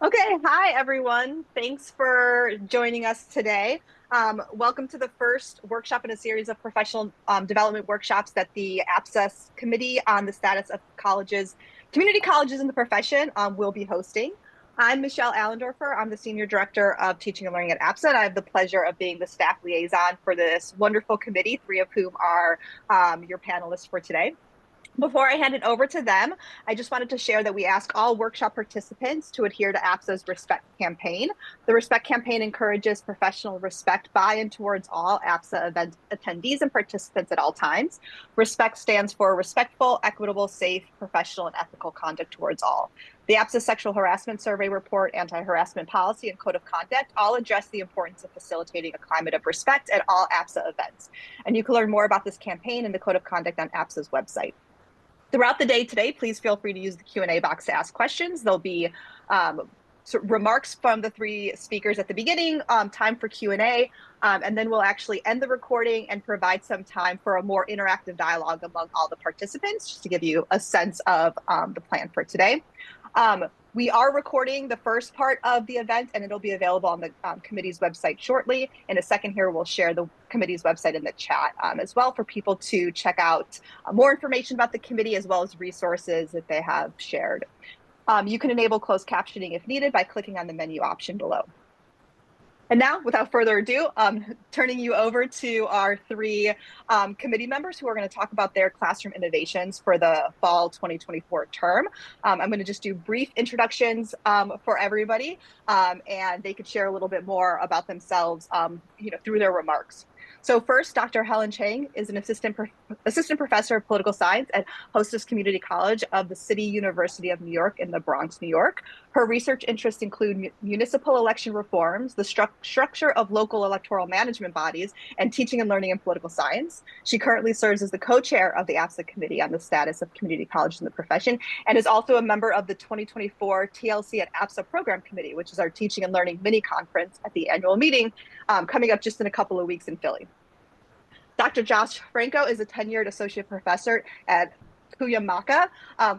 Okay, hi everyone. Thanks for joining us today. Welcome to the first workshop in a series of professional development workshops that the APSA Committee on the Status of Colleges, Community Colleges in the Profession will be hosting. I'm Michelle Allendorfer. I'm the Senior Director of Teaching and Learning at APSA, and I have the pleasure of being the staff liaison for this wonderful committee, three of whom are your panelists for today. Before I hand it over to them, I just wanted to share that we ask all workshop participants to adhere to APSA's Respect campaign. The Respect campaign encourages professional respect by and towards all APSA event attendees and participants at all times. Respect stands for respectful, equitable, safe, professional, and ethical conduct towards all. The APSA Sexual Harassment Survey Report, Anti-Harassment Policy, and Code of Conduct all address the importance of facilitating a climate of respect at all APSA events. And you can learn more about this campaign and the Code of Conduct on APSA's website. Throughout the day today, please feel free to use the Q&A box to ask questions. There'll be remarks from the three speakers at the beginning, time for Q&A, and then we'll actually end the recording and provide some time for a more interactive dialogue among all the participants, just to give you a sense of the plan for today. We are recording the first part of the event, and it'll be available on the committee's website shortly. In a second here, we'll share the committee's website in the chat as well for people to check out more information about the committee as well as resources that they have shared. You can enable closed captioning if needed by clicking on the menu option below. And now, without further ado, turning you over to our three committee members who are going to talk about their classroom innovations for the fall 2024 term. I'm going to just do brief introductions for everybody, and they could share a little bit more about themselves through their remarks. So first, Dr. Helen Chang is an assistant professor of political science at Hostess Community College of the City University of New York in the Bronx, New York. Her research interests include municipal election reforms, the structure of local electoral management bodies, and teaching and learning in political science. She currently serves as the co-chair of the APSA Committee on the Status of Community Colleges in the Profession, and is also a member of the 2024 TLC at APSA Program Committee, which is our teaching and learning mini conference at the annual meeting coming up just in a couple of weeks in Philly. Dr. Josh Franco is a tenured associate professor at Cuyamaca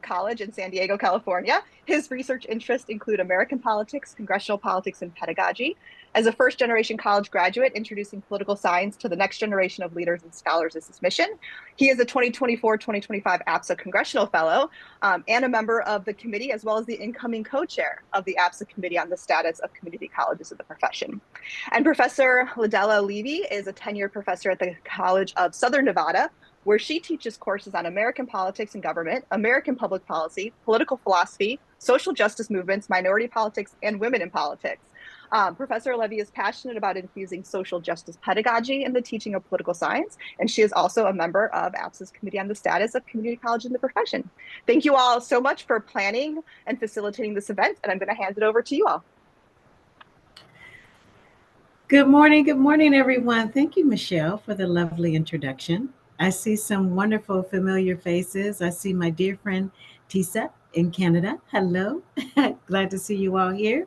College in San Diego, California. His research interests include American politics, congressional politics, and pedagogy. As a first-generation college graduate, introducing political science to the next generation of leaders and scholars is his mission. He is a 2024-2025 APSA Congressional Fellow and a member of the committee, as well as the incoming co-chair of the APSA Committee on the Status of Community Colleges in the Profession. And Professor Della Levy is a tenured professor at the College of Southern Nevada, where she teaches courses on American politics and government, American public policy, political philosophy, social justice movements, minority politics, and women in politics. Professor Levy is passionate about infusing social justice pedagogy in the teaching of political science, and she is also a member of APSA's Committee on the Status of Community College in the Profession. Thank you all so much for planning and facilitating this event, and I'm going to hand it over to you all. Good morning, everyone. Thank you, Michelle, for the lovely introduction. I see some wonderful familiar faces. I see my dear friend Tisa in Canada. Hello. Glad to see you all here.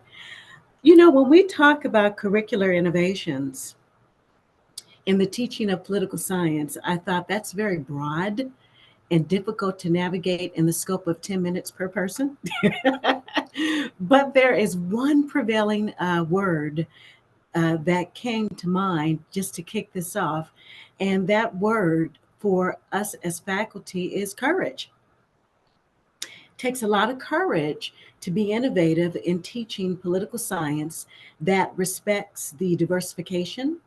You know, when we talk about curricular innovations in the teaching of political science, I thought that's very broad and difficult to navigate in the scope of 10 minutes per person. But there is one prevailing word that came to mind just to kick this off. And that word for us as faculty is courage. It takes a lot of courage to be innovative in teaching political science that respects the diversification,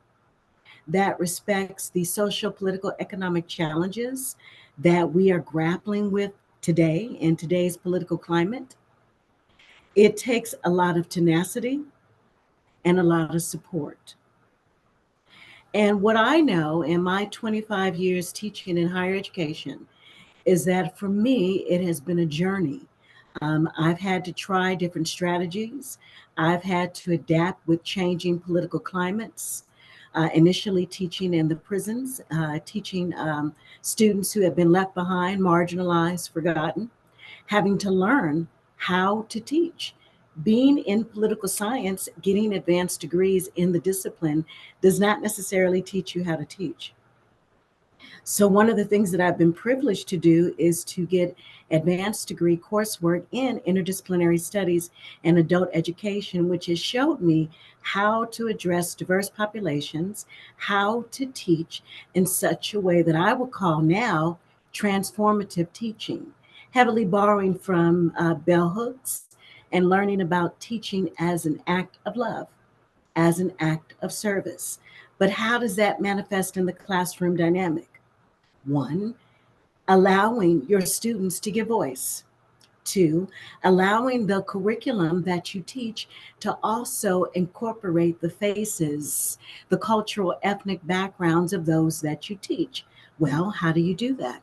that respects the social, political, economic challenges that we are grappling with today in today's political climate. It takes a lot of tenacity and a lot of support. And what I know in my 25 years teaching in higher education is that for me, it has been a journey. I've had to try different strategies. I've had to adapt with changing political climates. Initially teaching in the prisons, teaching students who have been left behind, marginalized, forgotten, having to learn how to teach. Being in political science, getting advanced degrees in the discipline does not necessarily teach you how to teach. So one of the things that I've been privileged to do is to get advanced degree coursework in interdisciplinary studies and adult education, which has showed me how to address diverse populations, how to teach in such a way that I would call now transformative teaching, heavily borrowing from bell hooks and learning about teaching as an act of love, as an act of service. But how does that manifest in the classroom dynamic? One, allowing your students to give voice. Two, allowing the curriculum that you teach to also incorporate the faces, the cultural, ethnic backgrounds of those that you teach. Well, how do you do that?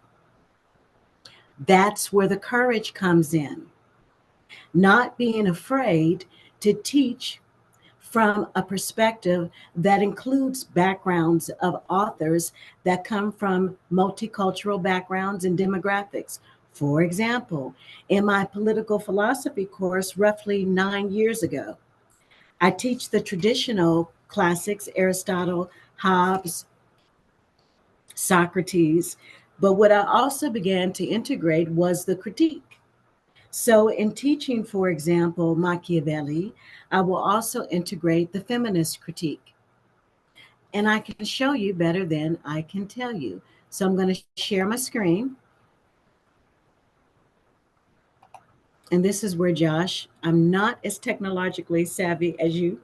That's where the courage comes in. Not being afraid to teach from a perspective that includes backgrounds of authors that come from multicultural backgrounds and demographics. For example, in my political philosophy course, roughly 9 years ago, I teach the traditional classics, Aristotle, Hobbes, Socrates. But what I also began to integrate was the critique. So, in teaching, for example, Machiavelli, I will also integrate the feminist critique. And I can show you better than I can tell you. So, I'm going to share my screen. And this is where, Josh, I'm not as technologically savvy as you.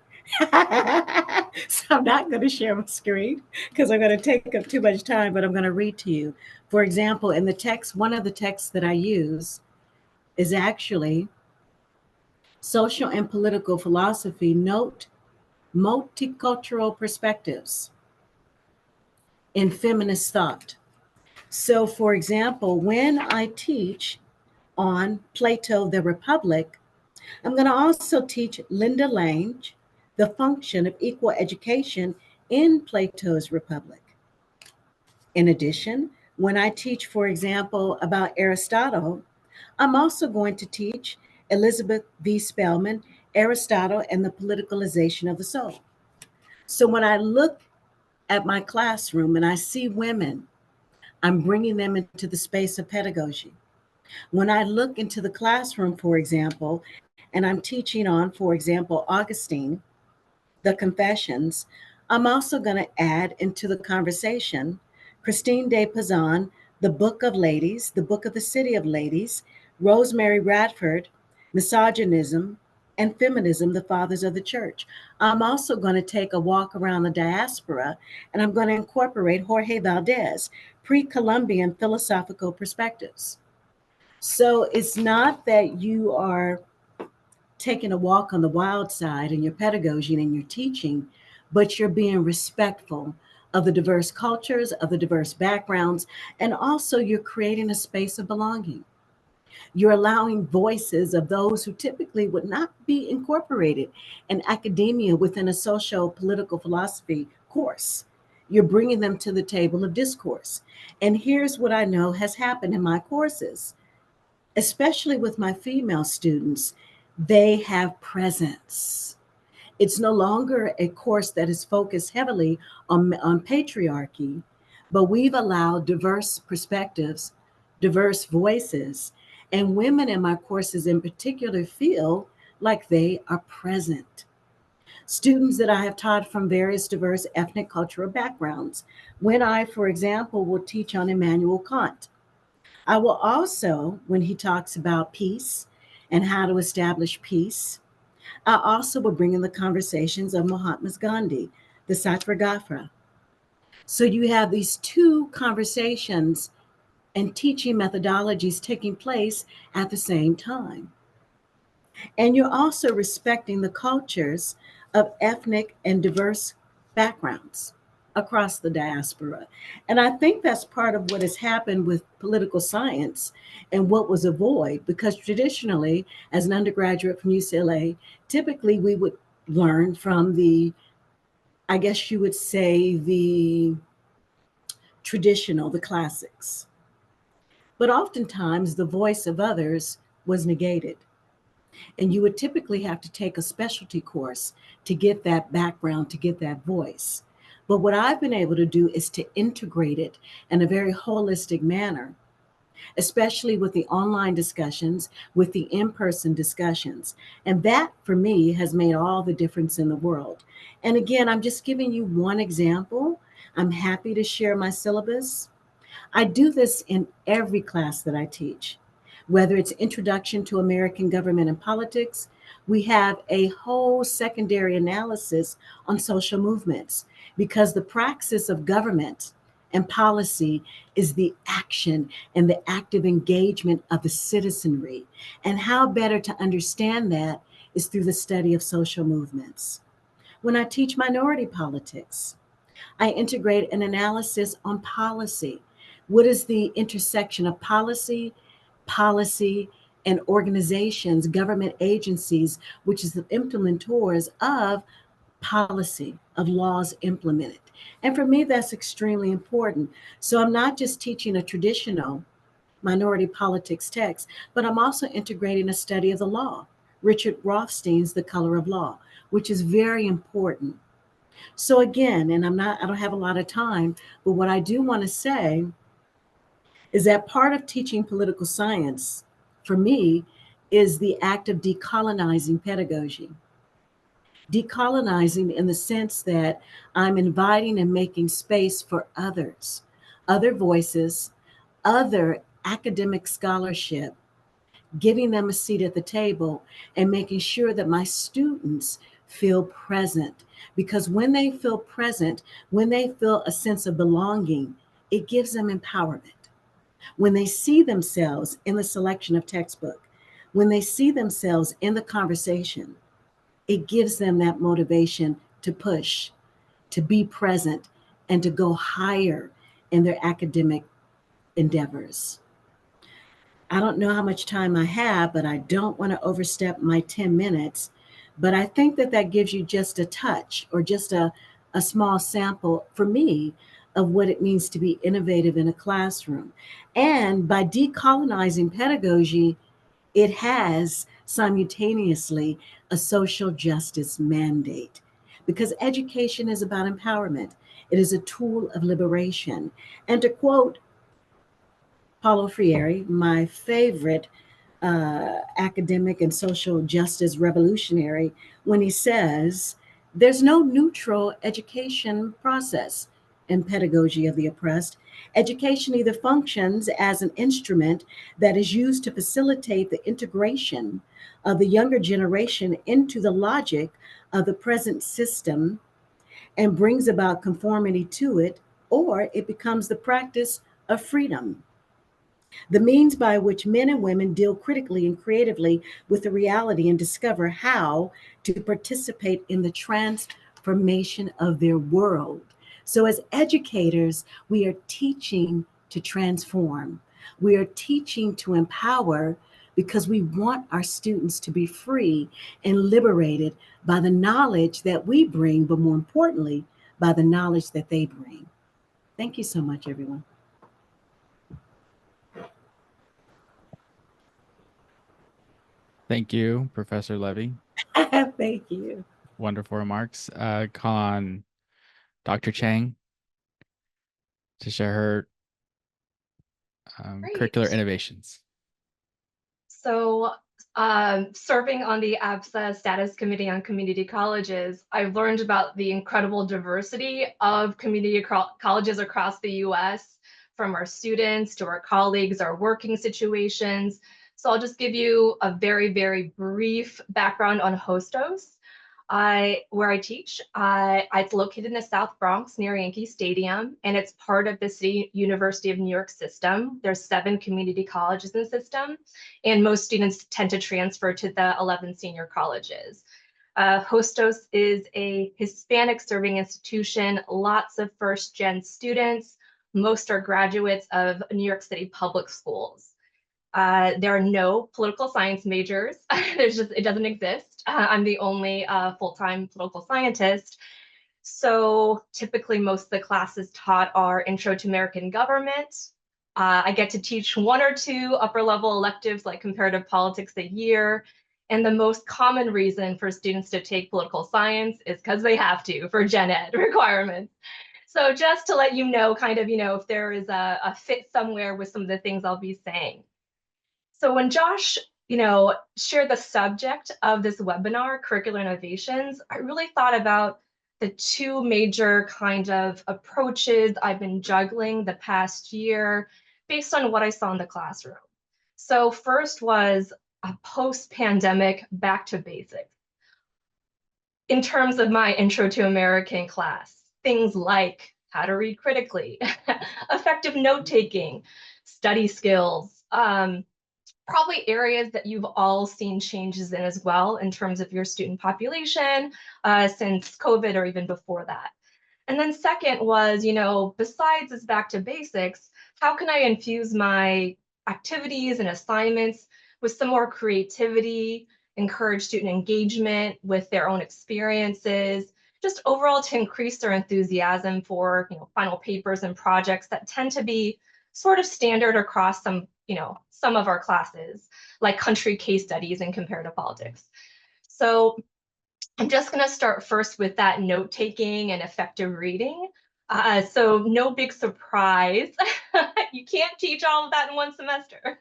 So, I'm not going to share my screen because I'm going to take up too much time, but I'm going to read to you. For example, in the text, one of the texts that I use is actually Social and Political Philosophy, Note Multicultural Perspectives in Feminist Thought. So, for example, when I teach on Plato, the Republic, I'm going to also teach Linda Lange, The Function of Equal Education in Plato's Republic. In addition, when I teach, for example, about Aristotle, I'm also going to teach Elizabeth V. Spellman, Aristotle and the Politicalization of the Soul. So when I look at my classroom and I see women, I'm bringing them into the space of pedagogy. When I look into the classroom, for example, and I'm teaching on, for example, Augustine, the Confessions, I'm also going to add into the conversation Christine de Pizan, the Book of Ladies, the Book of the City of Ladies, Rosemary Radford, Misogynism and Feminism, the Fathers of the Church. I'm also going to take a walk around the diaspora and I'm going to incorporate Jorge Valdez, pre Columbian philosophical perspectives. So it's not that you are taking a walk on the wild side in your pedagogy and in your teaching, but you're being respectful of the diverse cultures, of the diverse backgrounds, and also you're creating a space of belonging. You're allowing voices of those who typically would not be incorporated in academia within a social political philosophy course. You're bringing them to the table of discourse. And here's what I know has happened in my courses, especially with my female students, they have presence. It's no longer a course that is focused heavily on patriarchy, but we've allowed diverse perspectives, diverse voices, and women in my courses in particular feel like they are present. Students that I have taught from various diverse ethnic cultural backgrounds. When I, for example, will teach on Immanuel Kant, I will also, when he talks about peace and how to establish peace, I also will bring in the conversations of Mahatma Gandhi, the Satyagraha. So you have these two conversations and teaching methodologies taking place at the same time. And you're also respecting the cultures of ethnic and diverse backgrounds across the diaspora. And I think that's part of what has happened with political science and what was a void, because traditionally, as an undergraduate from UCLA, typically we would learn from the, I guess you would say, the traditional, the classics. But oftentimes the voice of others was negated. And you would typically have to take a specialty course to get that background, to get that voice. But what I've been able to do is to integrate it in a very holistic manner, especially with the online discussions, with the in person discussions. And that for me has made all the difference in the world. And again, I'm just giving you one example. I'm happy to share my syllabus. I do this in every class that I teach, whether it's Introduction to American Government and Politics. We have a whole secondary analysis on social movements because the praxis of government and policy is the action and the active engagement of the citizenry. And how better to understand that is through the study of social movements. When I teach minority politics, I integrate an analysis on policy. What is the intersection of policy, and organizations, government agencies, which is the implementors of policy, of laws implemented? And for me, that's extremely important. So I'm not just teaching a traditional minority politics text, but I'm also integrating a study of the law, Richard Rothstein's The Color of Law, which is very important. So again, and I don't have a lot of time, but what I do want to say is that part of teaching political science for me is the act of decolonizing pedagogy. Decolonizing in the sense that I'm inviting and making space for others, other voices, other academic scholarship, giving them a seat at the table and making sure that my students feel present. Because when they feel present, when they feel a sense of belonging, it gives them empowerment. When they see themselves in the selection of textbook, when they see themselves in the conversation, it gives them that motivation to push, to be present, and to go higher in their academic endeavors. I don't know how much time I have, but I don't want to overstep my 10 minutes. But I think that that gives you just a touch or just a small sample for me of what it means to be innovative in a classroom. And by decolonizing pedagogy, it has simultaneously a social justice mandate because education is about empowerment. It is a tool of liberation. And to quote Paulo Freire, my favorite academic and social justice revolutionary, when he says, there's no neutral education process in pedagogy of the oppressed. Education either functions as an instrument that is used to facilitate the integration of the younger generation into the logic of the present system and brings about conformity to it, or it becomes the practice of freedom, the means by which men and women deal critically and creatively with the reality and discover how to participate in the transformation of their world. So, as educators, we are teaching to transform, we are teaching to empower because we want our students to be free and liberated by the knowledge that we bring, but more importantly, by the knowledge that they bring. Thank you so much, everyone. Thank you, Professor Levy. Thank you. Wonderful remarks. Call on Dr. Chang to share her curricular innovations. So, serving on the APSA Status Committee on Community Colleges, I've learned about the incredible diversity of community colleges across the US, from our students to our colleagues, our working situations. So I'll just give you a very, very brief background on Hostos. Where I teach, it's located in the South Bronx near Yankee Stadium, and it's part of the City University of New York system. There's 7 community colleges in the system, and most students tend to transfer to the 11 senior colleges. Hostos is a Hispanic serving institution, lots of first-gen students. Most are graduates of New York City public schools. There are no political science majors. It doesn't exist. I'm the only full-time political scientist. So typically most of the classes taught are Intro to American Government. I get to teach 1 or 2 upper level electives like comparative politics a year. And the most common reason for students to take political science is because they have to for gen ed requirements. So just to let you know, kind of, if there is a fit somewhere with some of the things I'll be saying. So when Josh, shared the subject of this webinar, Curricular Innovations, I really thought about the two major kind of approaches I've been juggling the past year based on what I saw in the classroom. So first was a post-pandemic back to basics. In terms of my Intro to American class, things like how to read critically, effective note-taking, study skills, probably areas that you've all seen changes in as well in terms of your student population since COVID or even before that. And then second was, besides this back to basics, how can I infuse my activities and assignments with some more creativity, encourage student engagement with their own experiences, just overall to increase their enthusiasm for, final papers and projects that tend to be sort of standard across some of our classes, like country case studies and comparative politics. So I'm just going to start first with that note-taking and effective reading. So no big surprise. You can't teach all of that in one semester.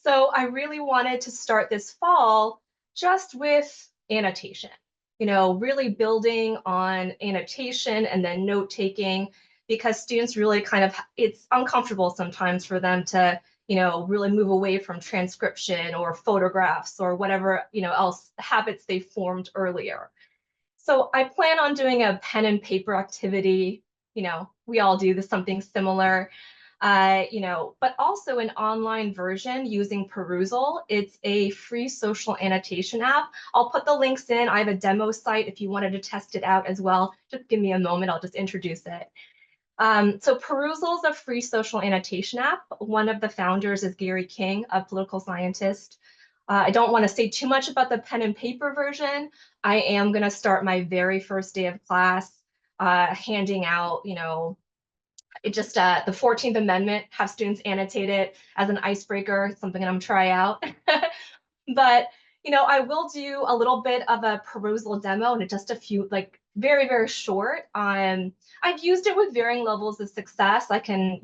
So I really wanted to start this fall just with annotation, really building on annotation and then note-taking, because students really it's uncomfortable sometimes for them to really move away from transcription or photographs or whatever, else habits they formed earlier. So I plan on doing a pen and paper activity. We all do this, something similar, but also an online version using Perusal. It's a free social annotation app. I'll put the links in. I have a demo site if you wanted to test it out as well. Just give me a moment, I'll just introduce it. So Perusal is a free social annotation app. One of the founders is Gary King, a political scientist. I don't want to say too much about the pen and paper version. I am going to start my very first day of class handing out, the 14th Amendment, have students annotate it as an icebreaker, something I'm try out. But I will do a little bit of a Perusal demo and just a few, very, very short. I've used it with varying levels of success. I can,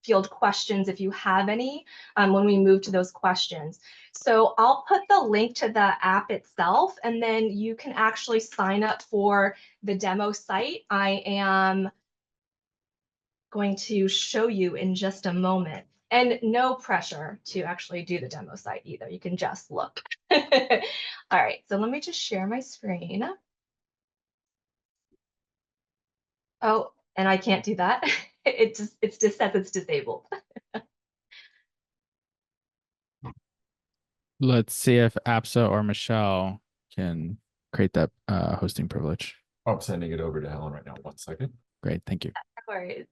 field questions if you have any when we move to those questions. So I'll put the link to the app itself, and then you can actually sign up for the demo site. I am going to show you in just a moment. And no pressure to actually do the demo site either. You can just look. All right, so let me just share my screen. Oh, and I can't do that. It just says it's disabled. Let's see if APSA or Michelle can create that hosting privilege. I'm sending it over to Helen right now. 1 second. Great, thank you. No worries.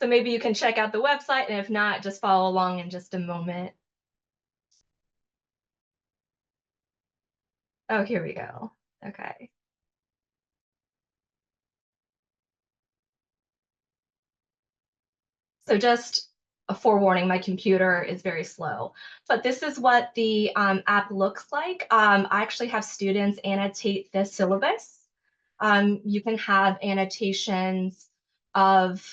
So maybe you can check out the website, and if not, just follow along in just a moment. Oh, here we go. Okay. So just a forewarning, my computer is very slow, but this is what the app looks like. I actually have students annotate the syllabus. You can have annotations of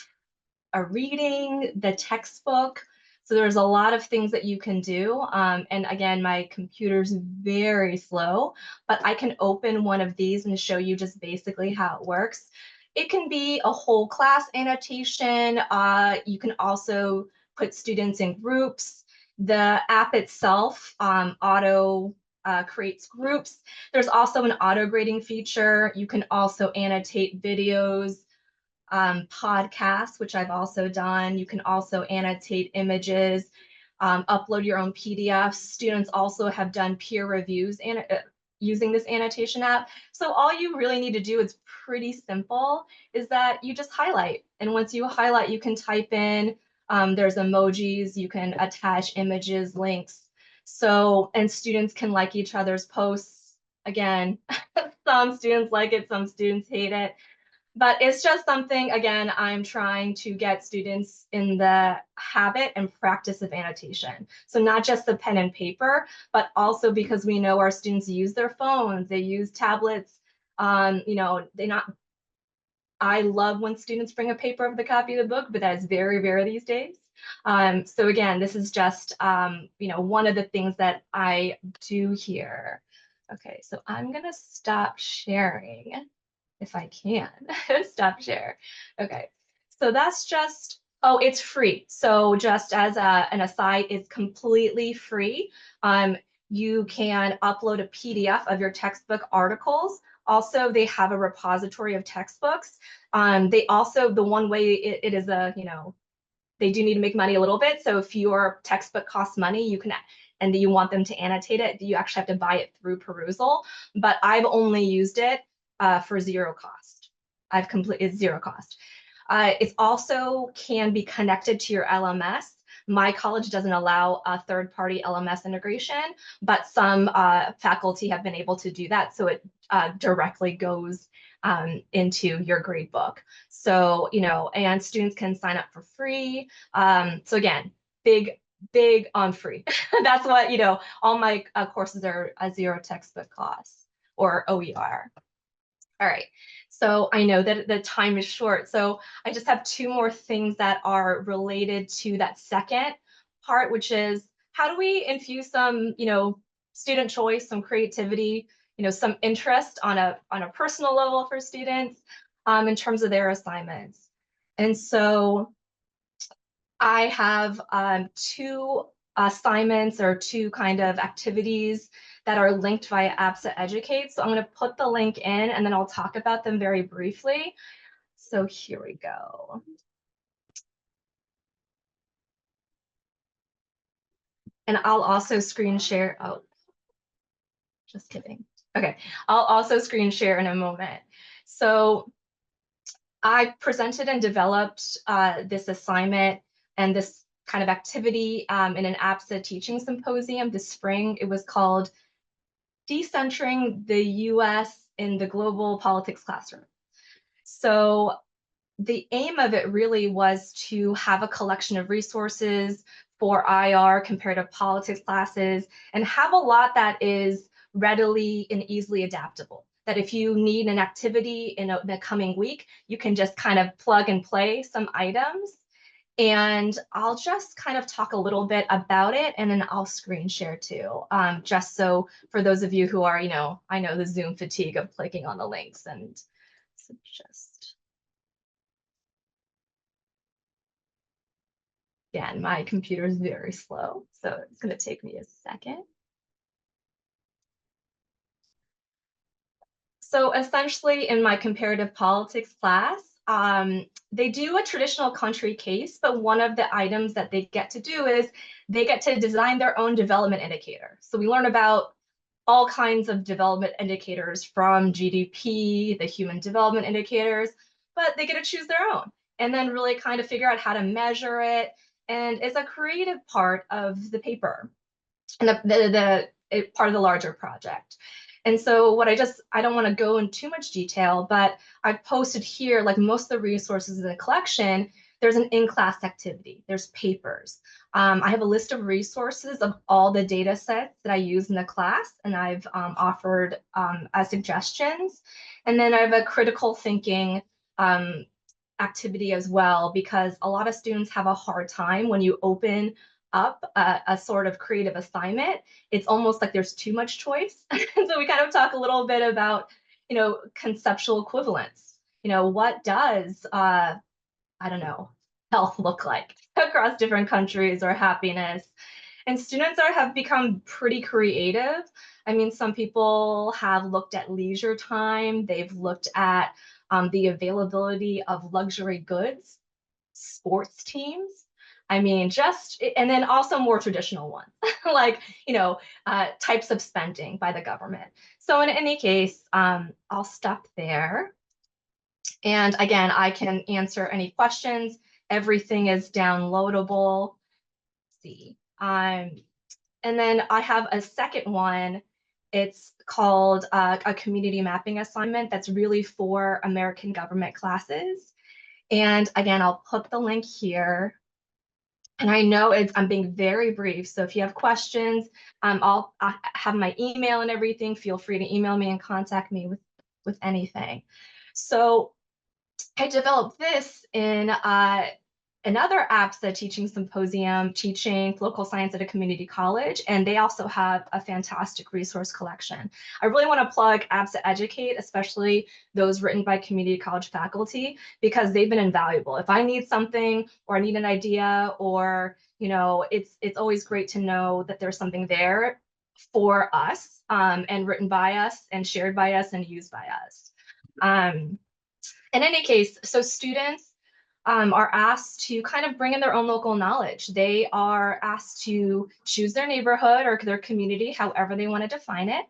a reading, the textbook. So there's a lot of things that you can do. And again, my computer's very slow, but I can open one of these and show you just basically how it works. It can be a whole class annotation. You can also put students in groups. The app itself auto creates groups. There's also an auto grading feature. You can also annotate videos, podcasts, which I've also done. You can also annotate images, upload your own PDFs. Students also have done peer reviews using this annotation app. So all you really need to do is pretty simple, is that you just highlight. And once you highlight, you can type in, there's emojis, you can attach images, links. So, and students can like each other's posts. Again, some students like it, some students hate it. But it's just something, again, I'm trying to get students in the habit and practice of annotation. So not just the pen and paper, but also because we know our students use their phones, they use tablets. You know, I love when students bring a paper of the copy of the book, but that is very rare these days. So again, this is just, you know, one of the things that I do here. Okay, so I'm gonna stop sharing if I can. Stop share. Okay, so that's just, oh, it's free. So just as an aside, it's completely free. You can upload a PDF of your textbook articles. Also, they have a repository of textbooks. They also, the one way it is a, you know, they do need to make money a little bit. So if your textbook costs money, you can, and you want them to annotate it, you actually have to buy it through perusal. But I've only used it for zero cost. It's zero cost. It also can be connected to your LMS. My college doesn't allow a third-party LMS integration, but some faculty have been able to do that. So it directly goes into your grade book. So, you know, and students can sign up for free. So again, big on free. That's what, you know, all my courses are a zero textbook cost or OER. All right, so I know that the time is short, so I just have two more things that are related to that second part, which is how do we infuse some, you know, student choice, some creativity, you know, some interest on a personal level for students in terms of their assignments. And so I have two assignments or two kind of activities that are linked via APSA Educate. So I'm going to put the link in and then I'll talk about them very briefly. So here we go. And I'll also screen share. Oh, just kidding. Okay, I'll also screen share in a moment. So I presented and developed this assignment and this kind of activity in an APSA teaching symposium this spring. It was called Decentering the US in the Global Politics Classroom. So the aim of it really was to have a collection of resources for IR, comparative politics classes, and have a lot that is readily and easily adaptable. That if you need an activity in the coming week, you can just kind of plug and play some items. And I'll just kind of talk a little bit about it and then I'll screen share too. Just so for those of you who are, you know, I know the Zoom fatigue of clicking on the links and so just, again, my computer is very slow, so it's going to take me a second. So essentially in my comparative politics class, they do a traditional country case, but one of the items that they get to do is they get to design their own development indicator. So we learn about all kinds of development indicators from GDP, the human development indicators, but they get to choose their own and then really kind of figure out how to measure it. And it's a creative part of the paper and part of the larger project. And so what I don't want to go in too much detail, but I've posted here, like most of the resources in the collection, there's an in-class activity, there's papers. I have a list of resources of all the data sets that I use in the class, and I've offered as suggestions. And then I have a critical thinking activity as well, because a lot of students have a hard time when you open up a sort of creative assignment. It's almost like there's too much choice. So we kind of talk a little bit about, you know, conceptual equivalence. You know, what does, I don't know, health look like across different countries or happiness? And students have become pretty creative. I mean, some people have looked at leisure time. They've looked at the availability of luxury goods, sports teams. I mean, and then also more traditional ones, like, you know, types of spending by the government. So in any case, I'll stop there. And again, I can answer any questions. Everything is downloadable. Let's see. And then I have a second one It's called a community mapping assignment that's really for American government classes. And again, I'll put the link here. And I know I'm being very brief, so if you have questions, I have my email and everything. Feel free to email me and contact me with anything. So I developed this in another APSA teaching symposium, teaching political science at a community college, and they also have a fantastic resource collection. I really want to plug APSA Educate, especially those written by community college faculty, because they've been invaluable. If I need something or I need an idea, or it's always great to know that there's something there for us, and written by us and shared by us and used by us. In any case, so students are asked to kind of bring in their own local knowledge. They are asked to choose their neighborhood or their community, however they want to define it.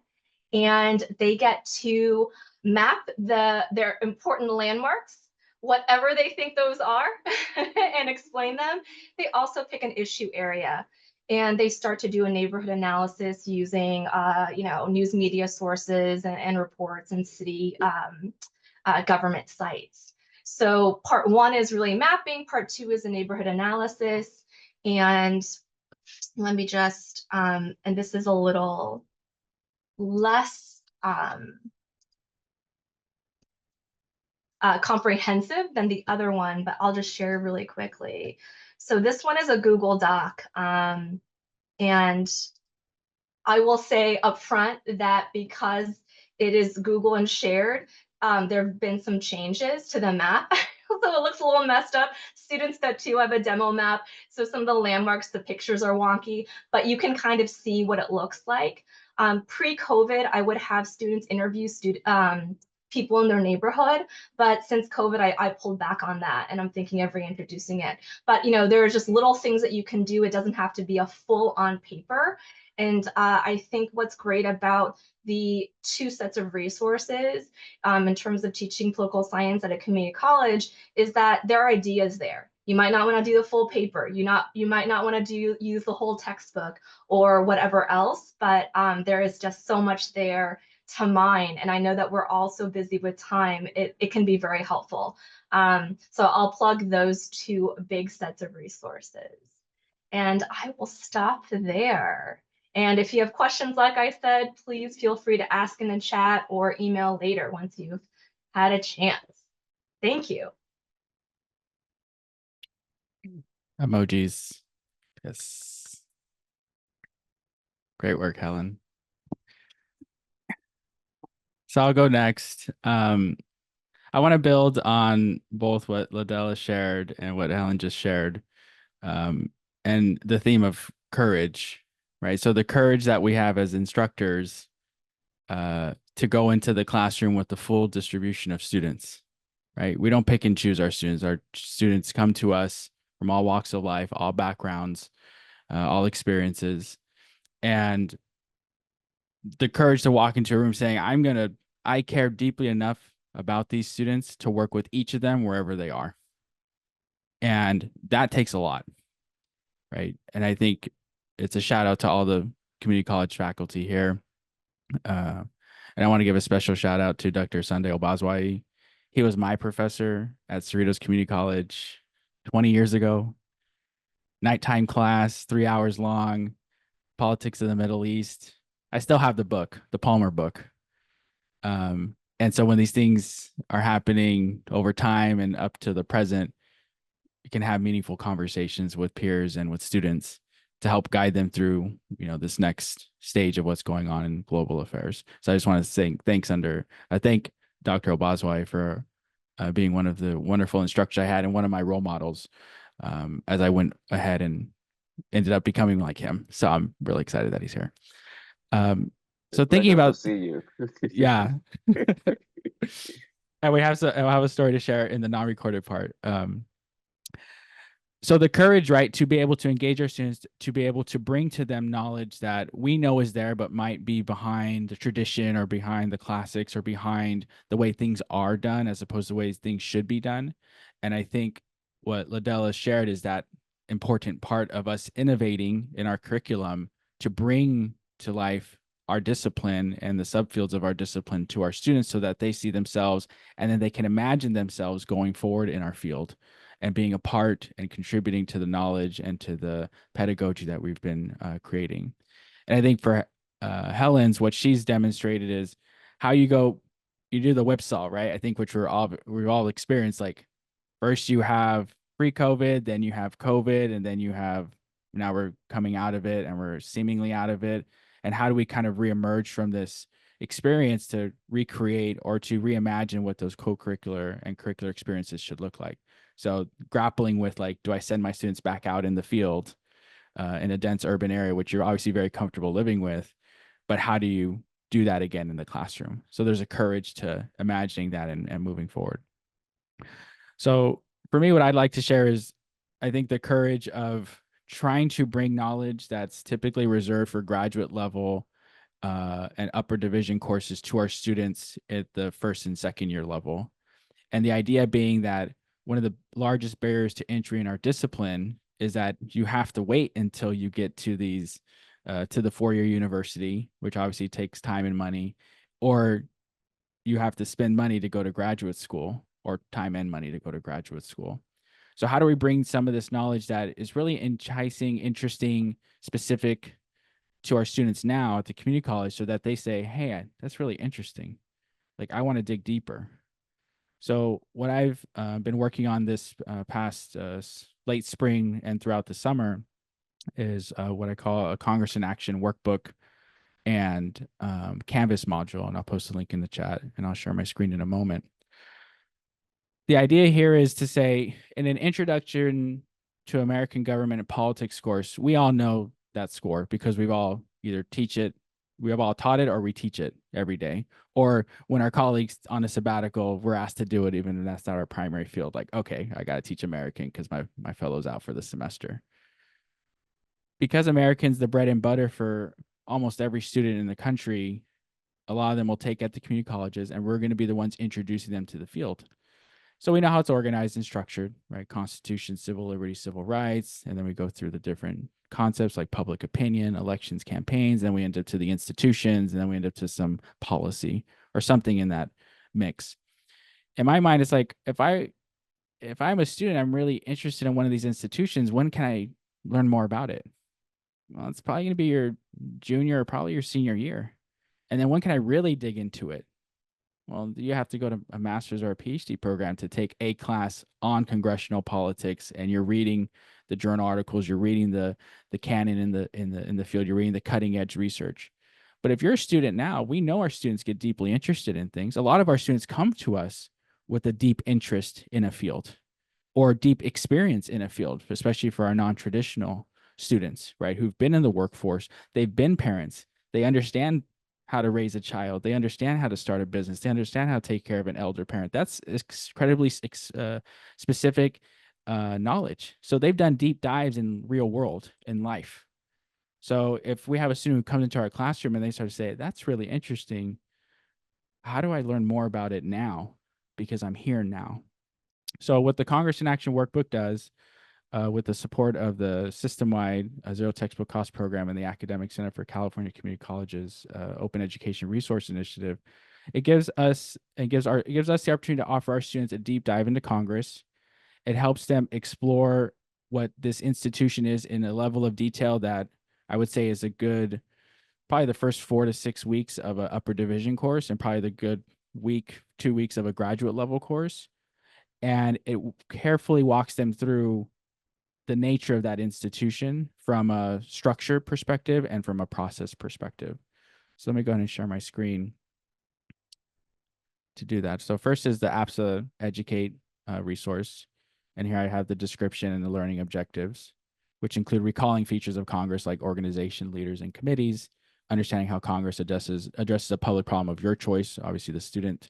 And they get to map their important landmarks, whatever they think those are, and explain them. They also pick an issue area. And they start to do a neighborhood analysis using, news media sources and reports and city government sites. So part one is really mapping, part two is a neighborhood analysis. And let me just, and this is a little less comprehensive than the other one, but I'll just share really quickly. So this one is a Google Doc. And I will say upfront that because it is Google and shared, there have been some changes to the map. So it looks a little messed up. Students that too have a demo map. So some of the landmarks, the pictures are wonky, but you can kind of see what it looks like. Pre-COVID, I would have students interview people in their neighborhood, but since COVID, I pulled back on that, and I'm thinking of reintroducing it. But there are just little things that you can do. It doesn't have to be a full-on paper. And I think what's great about the two sets of resources in terms of teaching political science at a community college is that there are ideas there. You might not want to do the full paper. You might not want to use the whole textbook or whatever else, but there is just so much there to mine. And I know that we're all so busy with time, it can be very helpful. So I'll plug those two big sets of resources. And I will stop there. And if you have questions, like I said, please feel free to ask in the chat or email later once you've had a chance. Thank you. Emojis. Yes. Great work, Helen. So I'll go next. I want to build on both what Della shared and what Helen just shared, and the theme of courage, right? So the courage that we have as instructors to go into the classroom with the full distribution of students, right? We don't pick and choose our students. Our students come to us from all walks of life, all backgrounds, all experiences, and the courage to walk into a room saying, I care deeply enough about these students to work with each of them wherever they are. And that takes a lot, right? And I think it's a shout out to all the community college faculty here. And I want to give a special shout out to Dr. Sunday Obazwai. He was my professor at Cerritos Community College 20 years ago. Nighttime class, 3 hours long, politics of the Middle East. I still have the book, the Palmer book. And so when these things are happening over time and up to the present, you can have meaningful conversations with peers and with students to help guide them through, this next stage of what's going on in global affairs. So I just want to say thank Dr. Obazwai for being one of the wonderful instructors I had and one of my role models as I went ahead and ended up becoming like him. So I'm really excited that he's here. So thinking about, see you. yeah. And I have a story to share in the non-recorded part. So the courage, right, to be able to engage our students, to be able to bring to them knowledge that we know is there, but might be behind the tradition or behind the classics or behind the way things are done as opposed to the ways things should be done. And I think what Della shared is that important part of us innovating in our curriculum to bring to life our discipline and the subfields of our discipline to our students so that they see themselves and then they can imagine themselves going forward in our field and being a part and contributing to the knowledge and to the pedagogy that we've been creating. And I think for Helen's, what she's demonstrated is how you do the whipsaw, right? I think which we've all experienced. Like first you have pre-COVID, then you have COVID, and then now we're coming out of it and we're seemingly out of it. And how do we kind of reemerge from this experience to recreate or to reimagine what those co-curricular and curricular experiences should look like? So grappling with like, do I send my students back out in the field in a dense urban area, which you're obviously very comfortable living with, but how do you do that again in the classroom? So there's a courage to imagining that and moving forward. So for me, what I'd like to share is, I think the courage of trying to bring knowledge that's typically reserved for graduate level and upper division courses to our students at the first and second year level. And the idea being that one of the largest barriers to entry in our discipline is that you have to wait until you get to these to the four-year university, which obviously takes time and money, or you have to spend money to go to graduate school, or time and money to go to graduate school. So how do we bring some of this knowledge that is really enticing, interesting, specific to our students now at the community college so that they say, hey, that's really interesting. Like, I want to dig deeper. So what I've been working on this past late spring and throughout the summer is what I call a Congress in Action workbook and Canvas module. And I'll post a link in the chat and I'll share my screen in a moment. The idea here is to say, in an introduction to American government and politics course, we all know that score because we've all either we have all taught it or we teach it every day. Or when our colleagues on a sabbatical, we're asked to do it, even if that's not our primary field. Like, okay, I got to teach American because my fellow's out for the semester. Because American's the bread and butter for almost every student in the country, a lot of them will take at the community colleges, and we're going to be the ones introducing them to the field. So we know how it's organized and structured, right? Constitution, civil liberties, civil rights. And then we go through the different concepts like public opinion, elections, campaigns. Then we end up to the institutions, and then we end up to some policy or something in that mix. In my mind, it's like, if I'm a student, I'm really interested in one of these institutions, when can I learn more about it? Well, it's probably going to be your junior or probably your senior year. And then when can I really dig into it? Well, you have to go to a master's or a PhD program to take a class on congressional politics, and you're reading the journal articles, you're reading the canon in the field, you're reading the cutting edge research. But if you're a student now, we know our students get deeply interested in things. A lot of our students come to us with a deep interest in a field or deep experience in a field, especially for our non-traditional students, right? Who've been in the workforce, they've been parents, they understand how to raise a child, they understand how to start a business, they understand how to take care of an elder parent. That's incredibly specific knowledge. So they've done deep dives in real world, in life. So if we have a student who comes into our classroom and they start to say, that's really interesting, how do I learn more about it now? Because I'm here now. So what the Congress in Action workbook does, with the support of the system-wide Zero Textbook Cost Program and the Academic Center for California Community Colleges Open Education Resource Initiative, it gives us the opportunity to offer our students a deep dive into Congress. It helps them explore what this institution is in a level of detail that I would say is probably the first 4 to 6 weeks of an upper division course, and probably the good 2 weeks of a graduate level course. And it carefully walks them through the nature of that institution from a structure perspective and from a process perspective. So let me go ahead and share my screen to do that. So first is the APSA Educate resource. And here I have the description and the learning objectives, which include recalling features of Congress like organization, leaders, and committees, understanding how Congress addresses a public problem of your choice, obviously the student,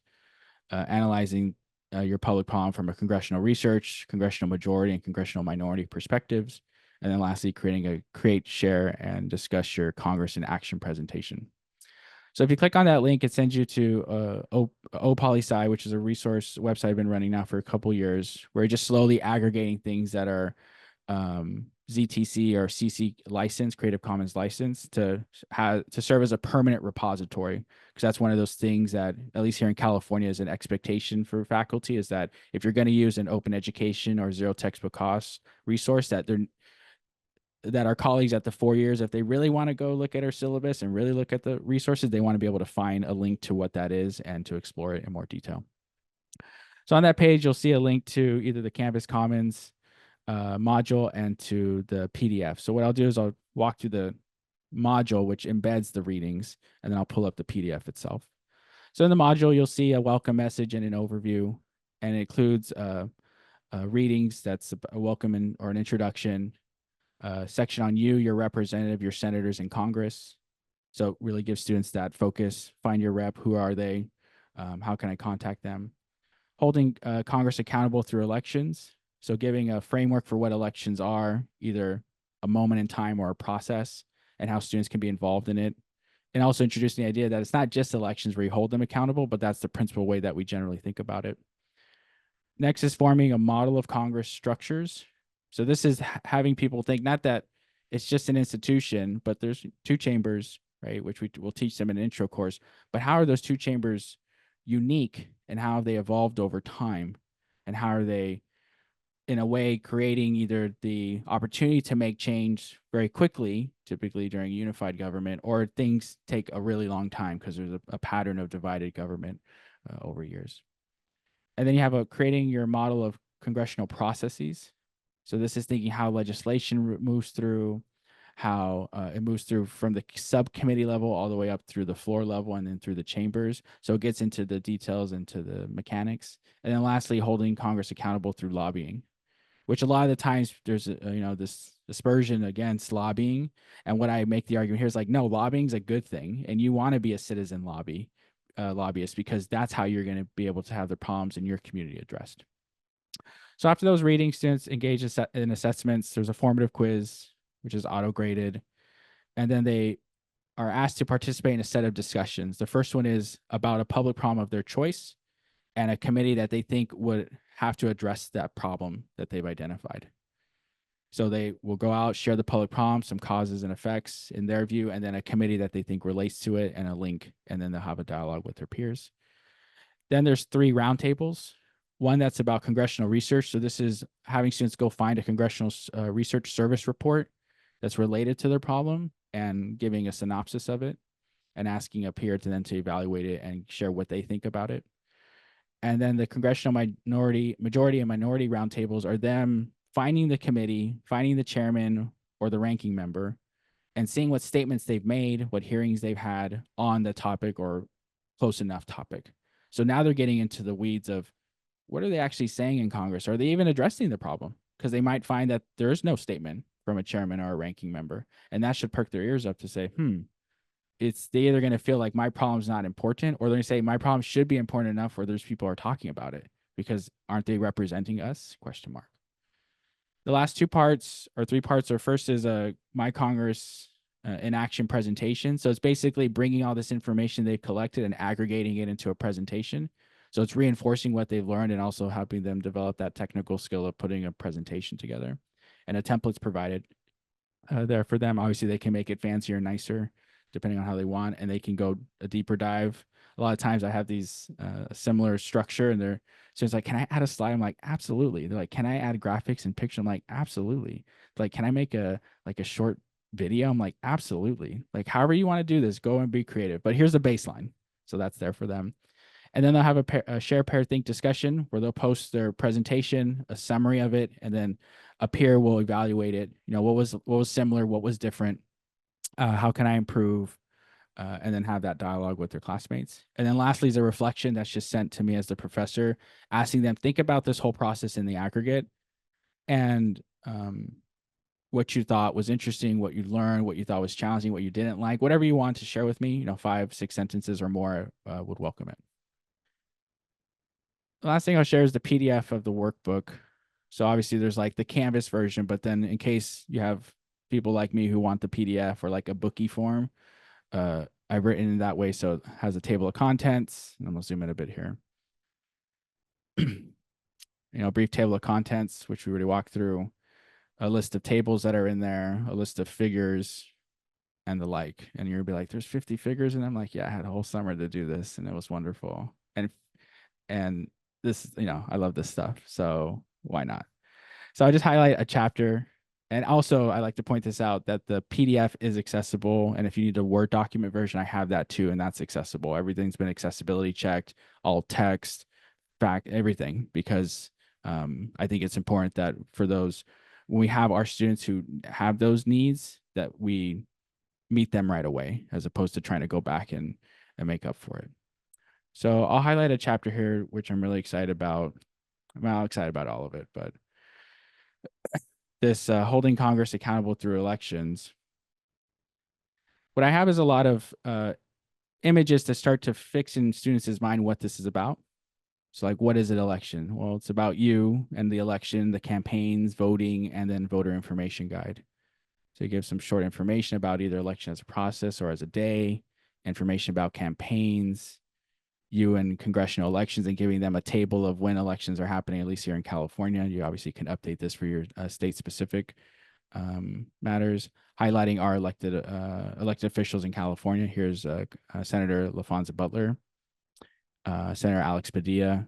analyzing your public problem from a congressional research, congressional majority, and congressional minority perspectives. And then lastly, create, share, and discuss your Congress in Action presentation. So if you click on that link, it sends you to OPOLY-SCI, which is a resource website I've been running now for a couple years, where you're just slowly aggregating things that are ZTC or CC license, Creative Commons license, to serve as a permanent repository, because that's one of those things that, at least here in California, is an expectation for faculty, is that if you're going to use an open education or zero textbook cost resource, that our colleagues at the 4 years, if they really want to go look at our syllabus and really look at the resources, they want to be able to find a link to what that is and to explore it in more detail. So on that page, you'll see a link to either the Canvas Commons module and to the PDF. So what I'll do is I'll walk through the module, which embeds the readings, and then I'll pull up the PDF itself. So in the module, you'll see a welcome message and an overview, and it includes readings. That's a welcome or an introduction, section on you, your representative, your senators in Congress. So it really gives students that focus. Find your rep. Who are they? How can I contact them? Holding Congress accountable through elections. So giving a framework for what elections are, either a moment in time or a process, and how students can be involved in it. And also introducing the idea that it's not just elections where you hold them accountable, but that's the principal way that we generally think about it. Next is forming a model of Congress structures. So this is having people think not that it's just an institution, but there's two chambers, right, which we will teach them in an intro course. But how are those two chambers unique, and how have they evolved over time? And how are they, in a way, creating either the opportunity to make change very quickly, typically during unified government, or things take a really long time because there's a pattern of divided government over years. And then you have creating your model of congressional processes. So this is thinking how legislation moves through, how it moves through from the subcommittee level all the way up through the floor level and then through the chambers. So it gets into the details, into the mechanics. And then lastly, holding Congress accountable through lobbying, which a lot of the times there's this aspersion against lobbying. And what I make the argument here is like, no, lobbying is a good thing, and you want to be a citizen lobbyist, because that's how you're going to be able to have the problems in your community addressed. So after those readings, students engage in assessments. There's a formative quiz, which is auto-graded, and then they are asked to participate in a set of discussions. The first one is about a public problem of their choice and a committee that they think would have to address that problem that they've identified. So they will go out, share the public problem, some causes and effects in their view, and then a committee that they think relates to it and a link, and then they'll have a dialogue with their peers. Then there's 3 roundtables. One that's about congressional research. So this is having students go find a congressional research service report that's related to their problem and giving a synopsis of it and asking a peer to then to evaluate it and share what they think about it. And then the congressional majority and minority roundtables are them finding the committee, finding the chairman or the ranking member, and seeing what statements they've made, what hearings they've had on the topic or close enough topic. So now they're getting into the weeds of what are they actually saying in Congress? Are they even addressing the problem? Because they might find that there is no statement from a chairman or a ranking member, and that should perk their ears up to say, they either going to feel like my problem's not important, or they're going to say my problem should be important enough where there's people are talking about it, because aren't they representing us? ? The last 2 parts or 3 parts are, first is a My Congress in action presentation. So it's basically bringing all this information they've collected and aggregating it into a presentation. So it's reinforcing what they've learned and also helping them develop that technical skill of putting a presentation together. And a template's provided there for them. Obviously, they can make it fancier and nicer depending on how they want, and they can go a deeper dive. A lot of times I have these similar structure, and they're students like, can I add a slide? I'm like, absolutely. They're like, can I add graphics and picture? I'm like, absolutely. Like, can I make a short video? I'm like, absolutely. Like, however you want to do this, go and be creative. But here's the baseline. So that's there for them. And then they'll have a share, pair, think discussion where they'll post their presentation, a summary of it, and then a peer will evaluate it. What was similar, what was different, how can I improve, and then have that dialogue with their classmates. And then lastly is a reflection that's just sent to me as the professor, asking them, think about this whole process in the aggregate and what you thought was interesting, what you learned, what you thought was challenging, what you didn't like, whatever you want to share with me, 5, 6 sentences or more, would welcome it. The last thing I'll share is the PDF of the workbook. So obviously there's like the Canvas version, but then in case you have people like me who want the PDF or like a bookie form, I've written it that way. So it has a table of contents. And I'm gonna zoom in a bit here. Brief table of contents, which we already walked through. a list of tables that are in there, a list of figures, and the like. And you'll be like, there's 50 figures. And I'm like, yeah, I had a whole summer to do this, and it was wonderful. And this, I love this stuff. So why not? So I just highlight a chapter. And also, I like to point this out that the PDF is accessible. And if you need a Word document version, I have that too. And that's accessible. Everything's been accessibility checked, all text, fact, everything, because I think it's important that for those, when we have our students who have those needs, that we meet them right away, as opposed to trying to go back and make up for it. So I'll highlight a chapter here, which I'm really excited about. I'm excited about all of it, but this holding Congress accountable through elections. What I have is a lot of images to start to fix in students' mind what this is about. So like, what is an election? Well, it's about you and the election, the campaigns, voting, and then voter information guide. So you give some short information about either election as a process or as a day, information about campaigns, you and congressional elections, and giving them a table of when elections are happening, at least here in California. You obviously can update this for your state-specific matters, highlighting our elected officials in California. Here's Senator LaFonza Butler, Senator Alex Padilla,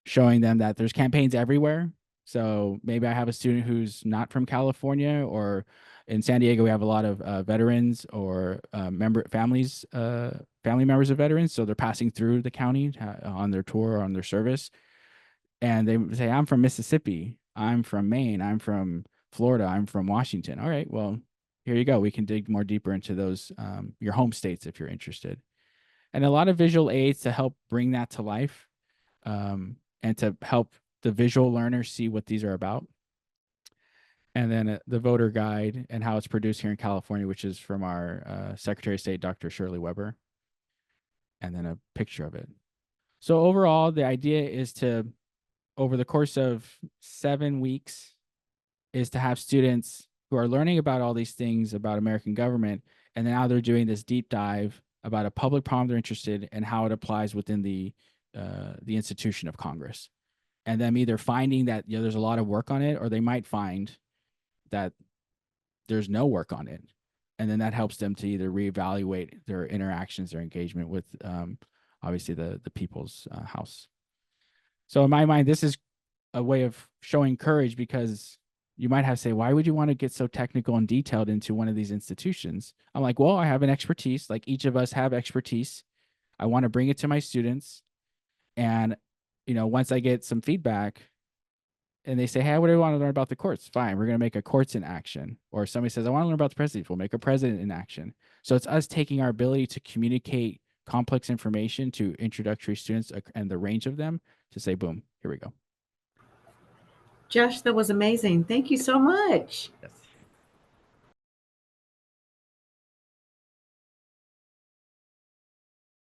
showing them that there's campaigns everywhere. So maybe I have a student who's not from California, or in San Diego, we have a lot of veterans or family members of veterans. So they're passing through the county on their tour or on their service. And they say, I'm from Mississippi, I'm from Maine, I'm from Florida, I'm from Washington. All right, well, here you go. We can dig more deeper into those, your home states, if you're interested. And a lot of visual aids to help bring that to life, and to help the visual learners see what these are about. And then the voter guide and how it's produced here in California, which is from our Secretary of State, Dr. Shirley Weber. And then a picture of it. So overall, the idea is to, over the course of 7 weeks, is to have students who are learning about all these things about American government, and now they're doing this deep dive about a public problem they're interested in and how it applies within the institution of Congress. And them either finding that there's a lot of work on it, or they might find that there's no work on it. And then that helps them to either reevaluate their interactions, their engagement with obviously the people's house. So in my mind, this is a way of showing courage, because you might have to say, why would you want to get so technical and detailed into one of these institutions? I'm like, well, I have an expertise, like each of us have expertise. I want to bring it to my students. And, once I get some feedback and they say, hey, what do you want to learn about the courts? Fine, we're going to make a courts in action. Or somebody says, I want to learn about the president. We'll make a president in action. So it's us taking our ability to communicate complex information to introductory students and the range of them to say, boom, here we go. Josh, that was amazing. Thank you so much. Yes.